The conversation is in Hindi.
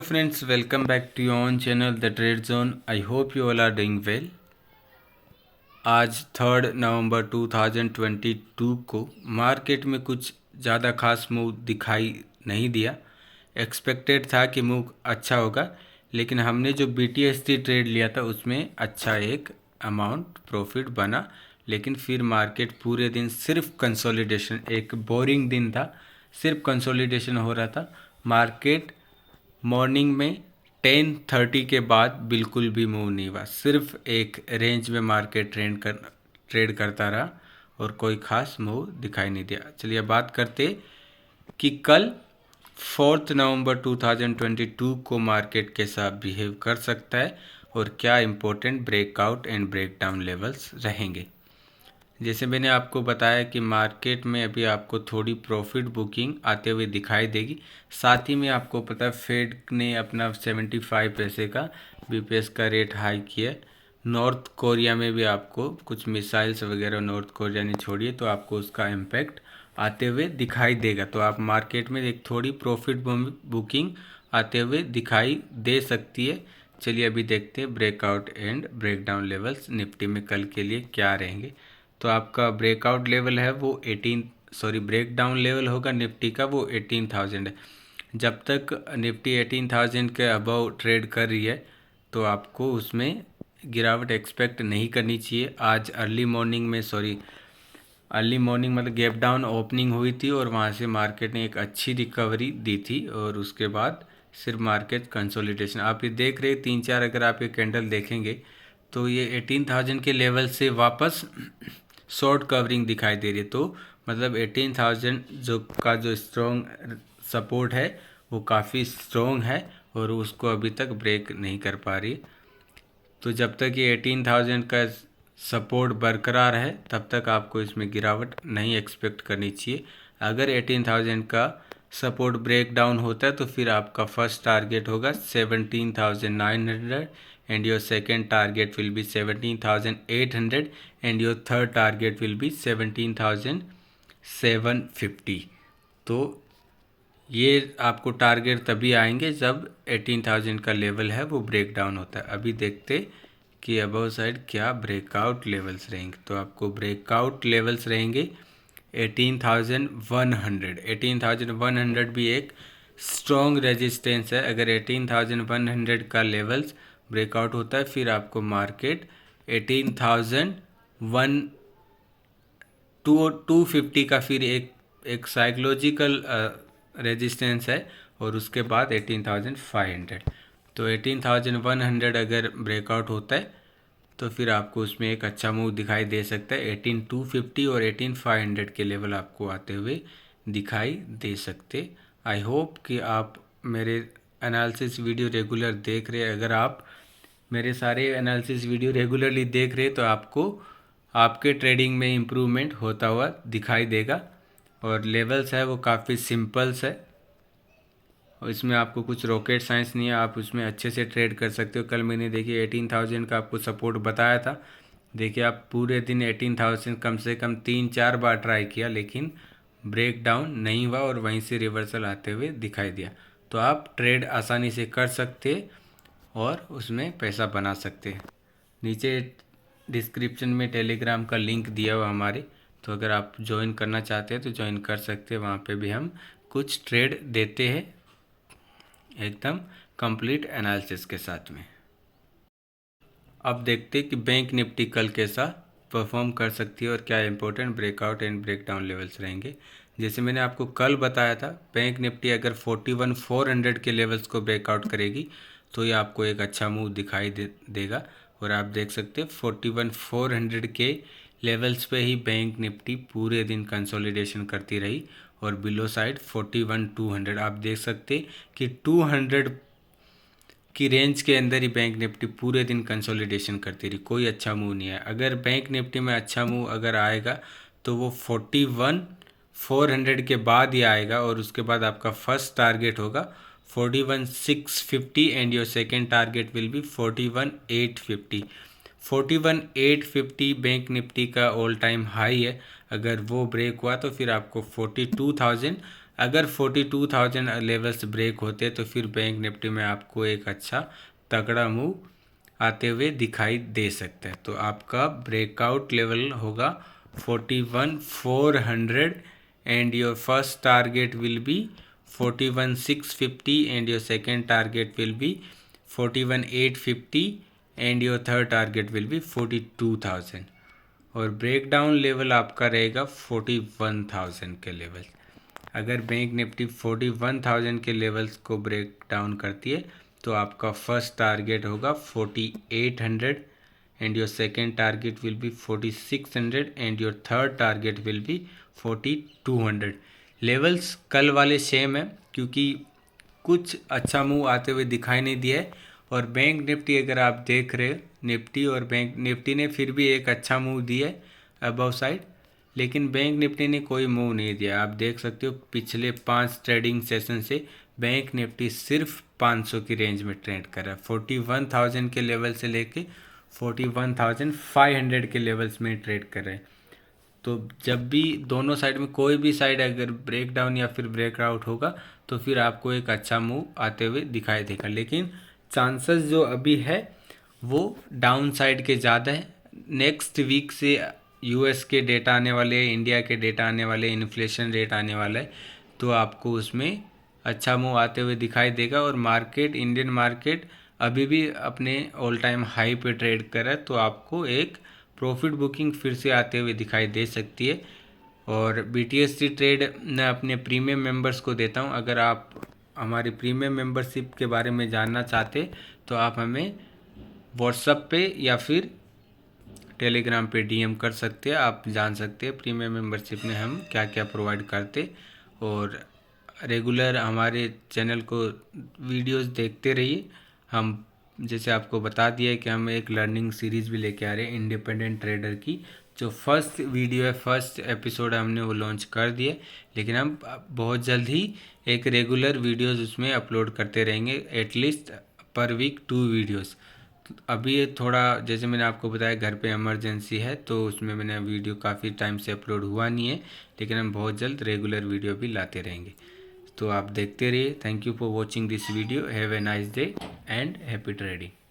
Friends, welcome back to your own channel The Trade Zone. I hope you all are doing well. आज 3 नवंबर 2022 को मार्केट में कुछ ज़्यादा खास मूव दिखाई नहीं दिया। एक्सपेक्टेड था कि मूव अच्छा होगा, लेकिन हमने जो BTST ट्रेड लिया था उसमें अच्छा एक अमाउंट प्रॉफिट बना। लेकिन फिर मार्केट पूरे दिन सिर्फ कंसोलिडेशन, एक बोरिंग दिन था, सिर्फ कंसोलिडेशन हो रहा था। मार्केट मॉर्निंग में 10:30 के बाद बिल्कुल भी मूव नहीं हुआ, सिर्फ एक रेंज में मार्केट ट्रेड करता रहा और कोई खास मूव दिखाई नहीं दिया। चलिए बात करते कि कल 4 नवंबर 2022 को मार्केट कैसा बिहेव कर सकता है और क्या important breakout and breakdown levels रहेंगे। जैसे मैंने आपको बताया कि मार्केट में अभी आपको थोड़ी प्रॉफिट बुकिंग आते हुए दिखाई देगी। साथ ही में आपको पता है फेड ने अपना 75 पैसे का BPS का रेट हाई किया है। नॉर्थ कोरिया में भी आपको कुछ मिसाइल्स वगैरह नॉर्थ कोरिया ने छोड़ी है, तो आपको उसका इम्पैक्ट आते हुए दिखाई देगा। तो आप मार्केट में एक थोड़ी प्रॉफिट बुकिंग आते हुए दिखाई दे सकती है। चलिए अभी देखते हैं breakout and breakdown levels Nifty में कल के लिए क्या रहेंगे। तो आपका ब्रेकआउट लेवल है वो ब्रेकडाउन लेवल होगा निफ्टी का वो 18,000 है। जब तक निफ्टी 18,000 के अबव ट्रेड कर रही है तो आपको उसमें गिरावट एक्सपेक्ट नहीं करनी चाहिए। आज अर्ली मॉर्निंग मतलब गैप डाउन ओपनिंग हुई थी और वहाँ से मार्केट ने एक अच्छी रिकवरी दी थी और उसके बाद सिर्फ मार्केट कंसोलिडेशन आप ये देख रहे 3-4 अगर आप ये कैंडल देखेंगे तो ये 18,000 के लेवल से वापस शॉर्ट कवरिंग दिखाई दे रही है। तो मतलब 18,000 जो स्ट्रॉन्ग सपोर्ट है वो काफ़ी स्ट्रॉन्ग है और उसको अभी तक ब्रेक नहीं कर पा रही। तो जब तक ये 18,000 का सपोर्ट बरकरार है तब तक आपको इसमें गिरावट नहीं एक्सपेक्ट करनी चाहिए। अगर 18,000 का सपोर्ट ब्रेक डाउन होता है तो फिर आपका फर्स्ट टारगेट होगा 17,900 and your second target will be 17,800 and your third target will be 17,750। तो ये आपको टारगेट तभी आएंगे जब 18,000 का लेवल है वो ब्रेक डाउन होता है। अभी देखते कि अबव साइड क्या ब्रेकआउट लेवल्स रहेंगे। तो आपको ब्रेकआउट लेवल्स रहेंगे 18,100। 18,100 भी एक स्ट्रॉन्ग रेजिस्टेंस है। अगर 18,100 का लेवल्स ब्रेकआउट होता है फिर आपको मार्केट 18,250 का फिर एक साइकोलॉजिकल रेजिस्टेंस है और उसके बाद 18,500। तो 18,100 अगर ब्रेकआउट होता है तो फिर आपको उसमें एक अच्छा मूव दिखाई दे सकता है। 18,250 और 18,500 के लेवल आपको आते हुए दिखाई दे सकते। आई होप कि आप मेरे एनालिसिस वीडियो रेगुलर देख रहे हैं। अगर आप मेरे सारे एनालिसिस वीडियो रेगुलरली देख रहे हैं तो आपको आपके ट्रेडिंग में इम्प्रूवमेंट होता हुआ दिखाई देगा। और लेवल्स है वो काफ़ी सिंपल्स है और इसमें आपको कुछ रॉकेट साइंस नहीं है, आप उसमें अच्छे से ट्रेड कर सकते हो। कल मैंने देखिए 18,000 का आपको सपोर्ट बताया था। देखिए आप पूरे दिन 18,000 कम से कम 3-4 बार ट्राई किया लेकिन ब्रेक डाउन नहीं हुआ और वहीं से रिवर्सल आते हुए दिखाई दिया। तो आप ट्रेड आसानी से कर सकते और उसमें पैसा बना सकते। नीचे डिस्क्रिप्शन में टेलीग्राम का लिंक दिया हुआ हमारे, तो अगर आप ज्वाइन करना चाहते हैं तो ज्वाइन कर सकते हैं। वहाँ पे भी हम कुछ ट्रेड देते हैं एकदम कंप्लीट एनालिसिस के साथ में। अब देखते हैं कि बैंक निफ्टी कल कैसा परफॉर्म कर सकती है और क्या important breakout and breakdown levels रहेंगे। जैसे मैंने आपको कल बताया था बैंक निफ्टी अगर 41,400 के लेवल्स को ब्रेकआउट करेगी तो ये आपको एक अच्छा मूव दिखाई देगा। और आप देख सकते हैं 41,400 के लेवल्स पे ही बैंक निफ्टी पूरे दिन कंसोलिडेशन करती रही और बिलो साइड 41,200 आप देख सकते कि 200 की रेंज के अंदर ही बैंक निफ्टी पूरे दिन कंसोलिडेशन करती रही, कोई अच्छा मूव नहीं है। अगर बैंक निफ्टी में अच्छा मूव अगर आएगा तो वो 41,400 के बाद ही आएगा और उसके बाद आपका फर्स्ट टारगेट होगा 41,650 and your second target will be 41,850। 41,850 bank Nifty का ऑल टाइम हाई है। अगर वो ब्रेक हुआ तो फिर आपको 42,000 अगर 42,000 लेवल्स ब्रेक होते तो फिर बैंक निफ्टी में आपको एक अच्छा तगड़ा मूव आते हुए दिखाई दे सकता है। तो आपका ब्रेकआउट लेवल होगा 41,400 and your first target will be 41,650 and your second target will be 41,850 and your third target will be 42,000 और ब्रेक डाउन लेवल आपका रहेगा 41,000 के लेवल। अगर बैंक निफ्टी 41,000 के लेवल्स को ब्रेक डाउन करती है तो आपका फर्स्ट टारगेट होगा 4800 and your second target will be 4600 and your third target will be 4200। Levels कल वाले सेम है क्योंकि कुछ अच्छा मूव आते हुए दिखाई नहीं दिया है। और बैंक निफ्टी अगर आप देख रहे हो, निफ्टी और बैंक निफ्टी ने फिर भी एक अच्छा मूव दिया है अबव साइड, लेकिन बैंक निफ्टी ने कोई मूव नहीं दिया। आप देख सकते हो पिछले 5 ट्रेडिंग सेशन से बैंक निफ्टी सिर्फ 500 की रेंज में ट्रेड कर रहा है। 41,000 के लेवल से लेके 41,500 के लेवल्स में ट्रेड कर रहे हैं। तो जब भी दोनों साइड में कोई भी साइड अगर ब्रेक डाउन या फिर ब्रेकआउट होगा तो फिर आपको एक अच्छा मूव आते हुए दिखाई देगा, लेकिन चांसेस जो अभी है वो डाउन साइड के ज़्यादा है। नेक्स्ट वीक से यूएस के डेटा आने वाले हैं, इंडिया के डेटा आने वाले, इन्फ्लेशन रेट आने वाला है, तो आपको उसमें अच्छा मूव आते हुए दिखाई देगा। और मार्केट, इंडियन मार्केट अभी भी अपने ऑल टाइम हाई पे ट्रेड कर रहा है, तो आपको एक प्रॉफिट बुकिंग फिर से आते हुए दिखाई दे सकती है। और BTSC ट्रेड मैं अपने प्रीमियम मेंबर्स को देता हूं। अगर आप हमारी प्रीमियम मेंबरशिप के बारे में जानना चाहते तो आप हमें व्हाट्सएप पे या फिर टेलीग्राम पे DM कर सकते हैं। आप जान सकते हैं प्रीमियम मेंबरशिप में हम क्या क्या प्रोवाइड करते, और रेगुलर हमारे चैनल को वीडियोस देखते रहिए। हम जैसे आपको बता दिया है कि हम एक लर्निंग सीरीज़ भी लेके आ रहे हैं इंडिपेंडेंट ट्रेडर की। जो फर्स्ट वीडियो है, फर्स्ट एपिसोड हमने वो लॉन्च कर दिए, लेकिन हम बहुत जल्द ही एक रेगुलर वीडियोस उसमें अपलोड करते रहेंगे, एटलीस्ट पर वीक 2 वीडियोस। अभी ये थोड़ा जैसे मैंने आपको बताया घर पे इमरजेंसी है, तो उसमें मैंने वीडियो काफ़ी टाइम से अपलोड हुआ नहीं है, लेकिन हम बहुत जल्द रेगुलर वीडियो भी लाते रहेंगे। तो आप देखते रहिए। Thank you for watching this video. Have a nice day and happy trading.